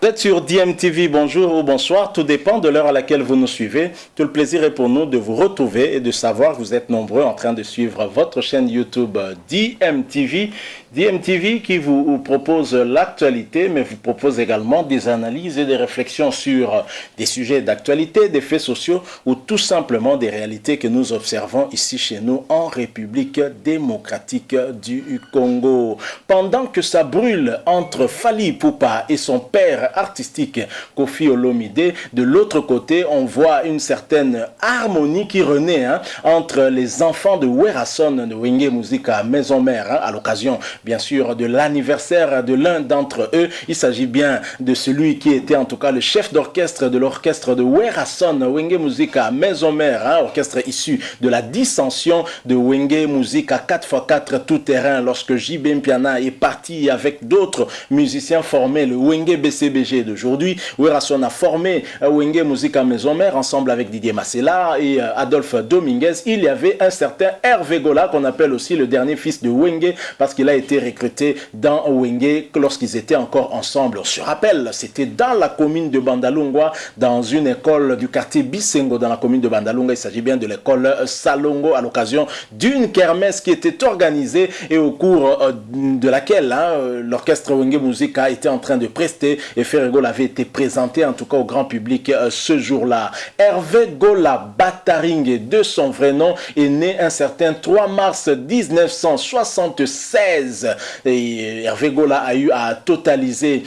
Vous êtes sur DMTV, bonjour ou bonsoir, tout dépend de l'heure à laquelle vous nous suivez. Tout le plaisir est pour nous de vous retrouver et de savoir que vous êtes nombreux en train de suivre votre chaîne YouTube DMTV. DMTV qui vous propose l'actualité, mais vous propose également des analyses et des réflexions sur des sujets d'actualité, des faits sociaux ou tout simplement des réalités que nous observons ici chez nous en République démocratique du Congo. Pendant que ça brûle entre Fally Ipupa et son père artistique Koffi Olomide, de l'autre côté, on voit une certaine harmonie qui renaît entre les enfants de Werason de Wenge Musica Maison Mère à l'occasion bien sûr de l'anniversaire de l'un d'entre eux. Il s'agit bien de celui qui était en tout cas le chef d'orchestre de l'orchestre de Werason Wenge Musica Maison Mère, orchestre issu de la dissension de Wenge Musica 4x4 tout terrain lorsque JB Mpiana est parti avec d'autres musiciens former le Wenge BCBG d'aujourd'hui. Werason a formé Wenge Musica Maison Mère ensemble avec Didier Massela et Adolphe Dominguez. Il y avait un certain Hervé Gola qu'on appelle aussi le dernier fils de Wenge parce qu'il a été recruté dans Wenge lorsqu'ils étaient encore ensemble. On se rappelle, c'était dans la commune de Bandalungwa, dans une école du quartier Bisengo dans la commune de Bandalungwa. Il s'agit bien de l'école Salongo à l'occasion d'une kermesse qui était organisée et au cours de laquelle l'orchestre Wenge Musica était en train de prester et Ferré Gola avait été présenté en tout cas au grand public ce jour-là. Hervé Gola Bataringue de son vrai nom est né un certain 3 mars 1976 et Hervé Gola a eu à totaliser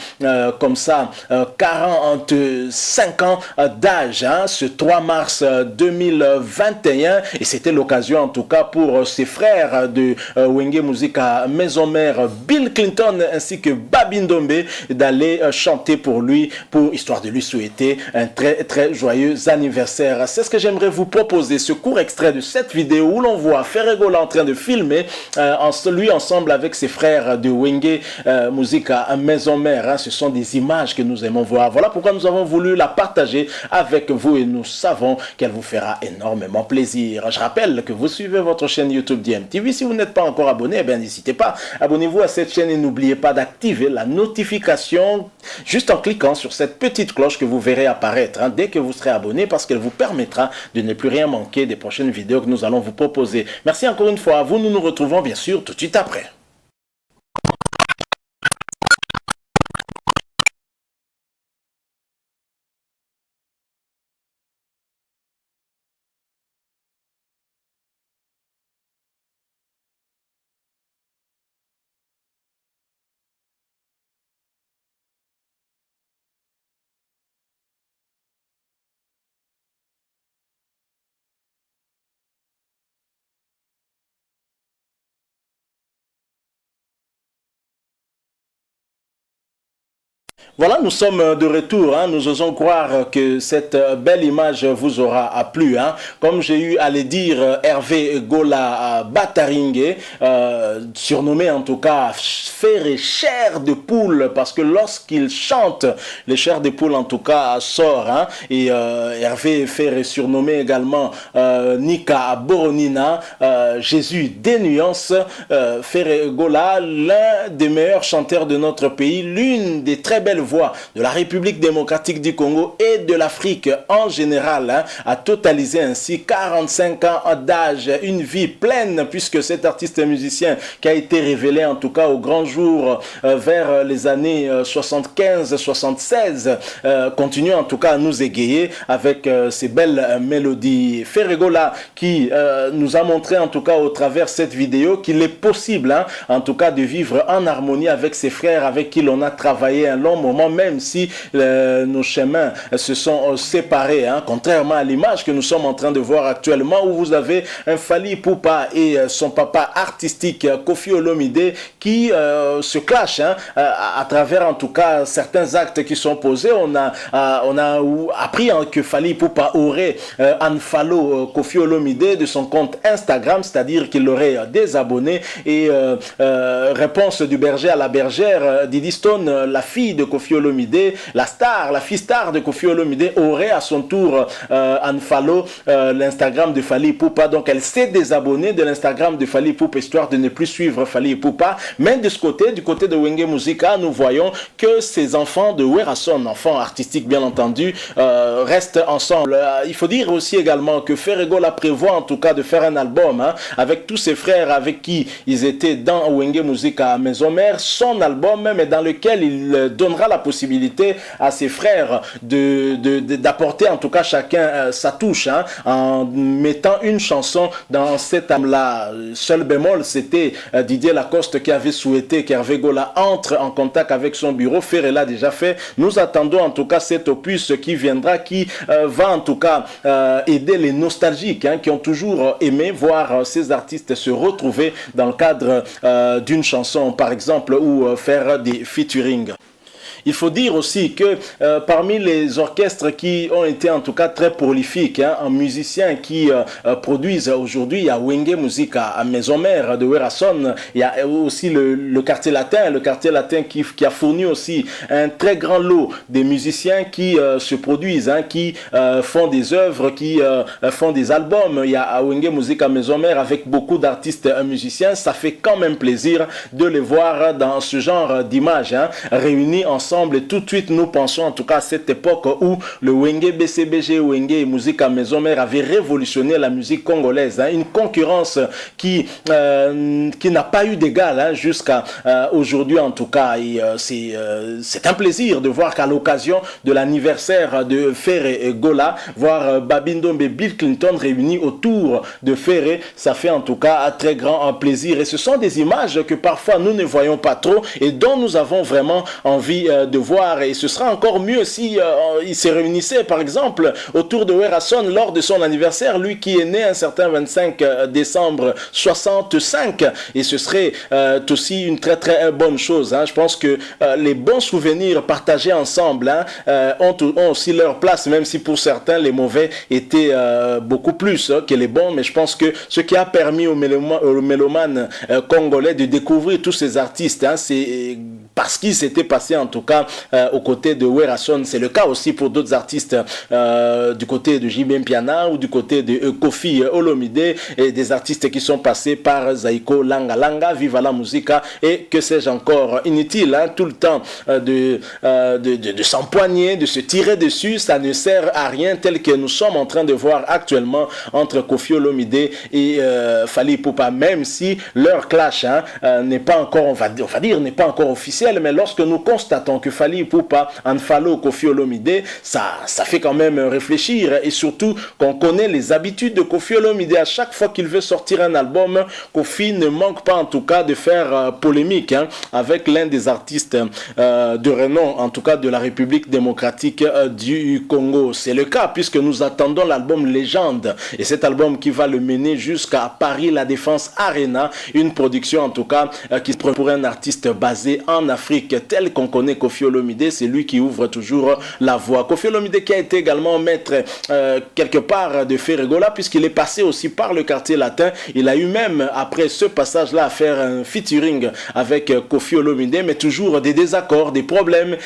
comme ça 45 ans d'âge ce 3 mars 2021 et c'était l'occasion en tout cas pour ses frères de Wenge Musica Maison Mère Bill Clinton ainsi que Babindombe d'aller chanter pour lui, pour histoire de lui souhaiter un très joyeux anniversaire. C'est ce que j'aimerais vous proposer, ce court extrait de cette vidéo où l'on voit Ferré Gola en train de filmer lui ensemble avec ses frères de Wenge Musica Maison Mère. Ce sont des images que nous aimons voir. Voilà pourquoi nous avons voulu la partager avec vous et nous savons qu'elle vous fera énormément plaisir. Je rappelle que vous suivez votre chaîne YouTube DMTV. Si vous n'êtes pas encore abonné, n'hésitez pas, abonnez-vous à cette chaîne et n'oubliez pas d'activer la notification juste en cliquant sur cette petite cloche que vous verrez apparaître dès que vous serez abonné parce qu'elle vous permettra de ne plus rien manquer des prochaines vidéos que nous allons vous proposer. Merci encore une fois à vous. Nous nous retrouvons bien sûr tout de suite après. Voilà, nous sommes de retour. Nous osons croire que cette belle image vous aura plu. Comme j'ai eu à le dire, Hervé Gola Bataringue, surnommé en tout cas Fer et chair de poule, parce que lorsqu'il chante, les chairs de poule en tout cas sort. Et Hervé Fer est surnommé également Nika Boronina, Jésus des nuances. Ferré Gola, l'un des meilleurs chanteurs de notre pays, l'une des très belles voix de la République démocratique du Congo et de l'Afrique en général, a totalisé ainsi 45 ans d'âge, une vie pleine puisque cet artiste musicien qui a été révélé en tout cas au grand jour vers les années 75-76 continue en tout cas à nous égayer avec ces belles mélodies. Ferré Gola qui nous a montré en tout cas au travers cette vidéo qu'il est possible en tout cas de vivre en harmonie avec ses frères avec qui l'on a travaillé un long moment même si nos chemins se sont séparés, contrairement à l'image que nous sommes en train de voir actuellement où vous avez un Fally Ipupa et son papa artistique Koffi Olomide qui se clashent à travers en tout cas certains actes qui sont posés. On a appris que Fally Ipupa aurait unfollow Koffi Olomide de son compte Instagram, c'est-à-dire qu'il aurait désabonné et réponse du berger à la bergère, Didi Stone, la fille de Koffi Olomide, la fille star de Koffi Olomide aurait à son tour unfollow l'Instagram de Fally Ipupa. Donc elle s'est désabonnée de l'Instagram de Fally Ipupa histoire de ne plus suivre Fally Ipupa. Mais de ce côté, du côté de Wenge Musica, nous voyons que ces enfants de Werason, enfants artistiques bien entendu, restent ensemble. Il faut dire aussi également que Ferregola prévoit en tout cas de faire un album avec tous ses frères avec qui ils étaient dans Wenge Musica à Maison Mère, son album, mais dans lequel il donnera la possibilité à ses frères d'apporter en tout cas chacun sa touche en mettant une chanson dans cet âme-là. Seul bémol, c'était Didier Lacoste qui avait souhaité qu'Hervé Gola entre en contact avec son bureau. Ferré l'a déjà fait. Nous attendons en tout cas cet opus qui viendra, qui va en tout cas aider les nostalgiques qui ont toujours aimé voir ces artistes se retrouver dans le cadre d'une chanson par exemple ou faire des featuring. Il faut dire aussi que parmi les orchestres qui ont été en tout cas très prolifiques en musiciens qui produisent aujourd'hui, il y a Wenge Musica à Maison Mère de Werason, il y a aussi le quartier latin qui a fourni aussi un très grand lot des musiciens qui se produisent, qui font des œuvres, qui font des albums. Il y a Wenge Musica à Maison Mère avec beaucoup d'artistes musiciens. Ça fait quand même plaisir de les voir dans ce genre d'images réunis ensemble. Et tout de suite, nous pensons en tout cas à cette époque où le Wenge BCBG, Wenge Musica Maison Mère avait révolutionné la musique congolaise. Une concurrence qui n'a pas eu d'égal jusqu'à aujourd'hui en tout cas. C'est un plaisir de voir qu'à l'occasion de l'anniversaire de Ferré Gola, voir Babindombe et Bill Clinton réunis autour de Ferré, ça fait en tout cas un très grand plaisir. Et ce sont des images que parfois nous ne voyons pas trop et dont nous avons vraiment envie de voir, et ce sera encore mieux si il se réunissait par exemple autour de Werason lors de son anniversaire, lui qui est né un certain 25 décembre 65, et ce serait aussi une très très bonne chose. Je pense que les bons souvenirs partagés ensemble ont aussi leur place, même si pour certains les mauvais étaient beaucoup plus que les bons, mais je pense que ce qui a permis aux mélomanes congolais de découvrir tous ces artistes, c'est parce qu'il s'était passé en tout cas aux côtés de Werason. C'est le cas aussi pour d'autres artistes du côté de J.B. Mpiana ou du côté de Koffi Olomide, et des artistes qui sont passés par Zaiko Langa Langa, Viva la Musica et que sais-je encore. Inutile tout le temps de s'empoigner, de se tirer dessus, ça ne sert à rien, tel que nous sommes en train de voir actuellement entre Koffi Olomide et Fally Ipupa, même si leur clash n'est pas encore, on va dire, n'est pas encore officiel, mais lorsque nous constatons que Fally Ipupa unfollow Koffi Olomide, ça fait quand même réfléchir, et surtout qu'on connaît les habitudes de Koffi Olomide. À chaque fois qu'il veut sortir un album, Koffi ne manque pas en tout cas de faire polémique avec l'un des artistes de renom, en tout cas de la République démocratique du Congo. C'est le cas puisque nous attendons l'album Légende, et cet album qui va le mener jusqu'à Paris La Défense Arena, une production en tout cas qui pour un artiste basé en Afrique tel qu'on connaît Koffi Olomide. C'est lui qui ouvre toujours la voie. Koffi Olomide qui a été également maître quelque part de Ferré Gola, puisqu'il est passé aussi par le quartier latin. Il a eu même après ce passage là à faire un featuring avec Koffi Olomide, mais toujours des désaccords, des problèmes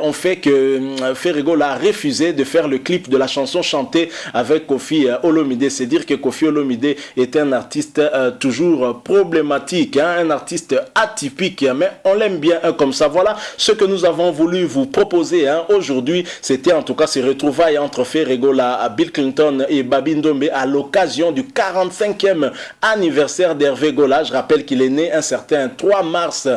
ont fait que Ferré Gola a refusé de faire le clip de la chanson chantée avec Koffi Olomide. C'est dire que Koffi Olomide est un artiste toujours problématique, un artiste atypique, mais on l'aime bien comme ça. Voilà ce que nous avons voulu vous proposer aujourd'hui. C'était en tout cas ces retrouvailles entre Ferré Gola, Bill Clinton et Babindombe à l'occasion du 45e anniversaire d'Hervé Gola. Je rappelle qu'il est né un certain 3 mars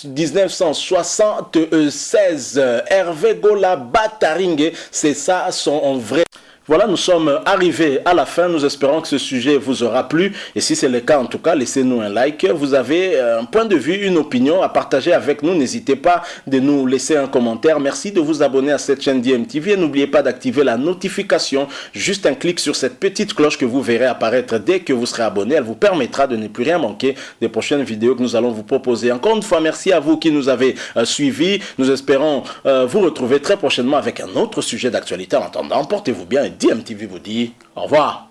1976. Hervé Gola Bataringue, c'est ça son vrai. Voilà, nous sommes arrivés à la fin. Nous espérons que ce sujet vous aura plu. Et si c'est le cas, en tout cas, laissez-nous un like. Vous avez un point de vue, une opinion à partager avec nous. N'hésitez pas de nous laisser un commentaire. Merci de vous abonner à cette chaîne DMTV. Et n'oubliez pas d'activer la notification. Juste un clic sur cette petite cloche que vous verrez apparaître dès que vous serez abonné. Elle vous permettra de ne plus rien manquer des prochaines vidéos que nous allons vous proposer. Encore une fois, merci à vous qui nous avez suivis. Nous espérons vous retrouver très prochainement avec un autre sujet d'actualité. En attendant, portez-vous bien. DMTV vous dit au revoir.